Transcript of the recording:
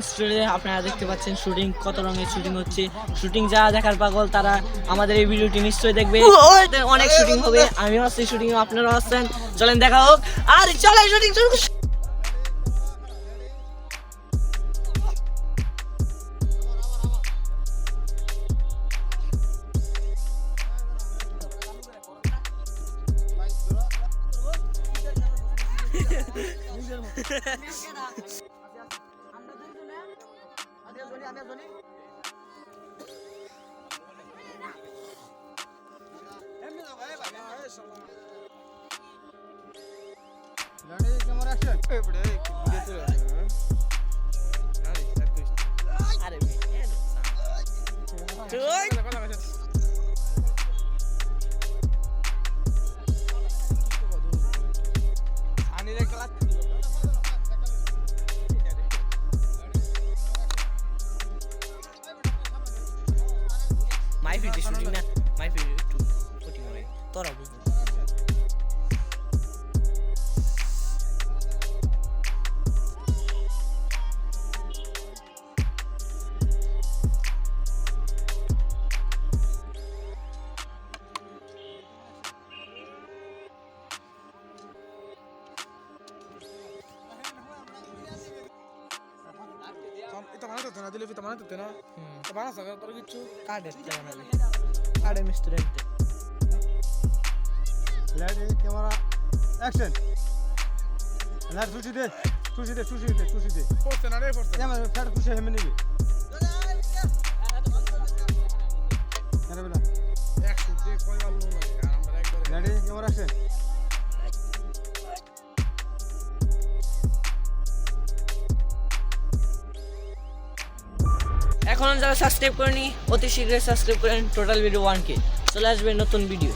স্টুডিওতে আপনারা দেখতে পাচ্ছেন শুটিং, কত রঙের শুটিং হচ্ছে। শুটিং যারা দেখার পাগল তারা আমাদের এই ভিডিওটি নিশ্চয়ই দেখবে। অনেক শুটিং হবে, আমিও আসছি শুটিং, আপনারাও আসছেন। চলেন দেখা হোক। আর চলেন শুটিং শুরু। মাই ভিডিও শুটিং না, মাই ভিডিও একটু শুটিং হয়, তোরা বুঝবি। Ito mana tuh, nanti lihat mana tuh, na? Mana sih? Kalau gitu, কার্ডের বানাবে, কার্ডের মিস্ত্রি আনতে। Light camera action. লাইট সুচি দে forse na, forse. এমন ফ্যাট খুশি হেমে নিবি আরে বলা এক শুট দিয়ে কই গেল না, আর আমরা একবারে লাইট ক্যামেরা অ্যাকশন। এখন যারা সাবস্ক্রাইব করেনি অতি শীঘ্রই সাবস্ক্রাইব করেন। টোটাল ভিডিও 1K, চলে আসবে নতুন ভিডিও।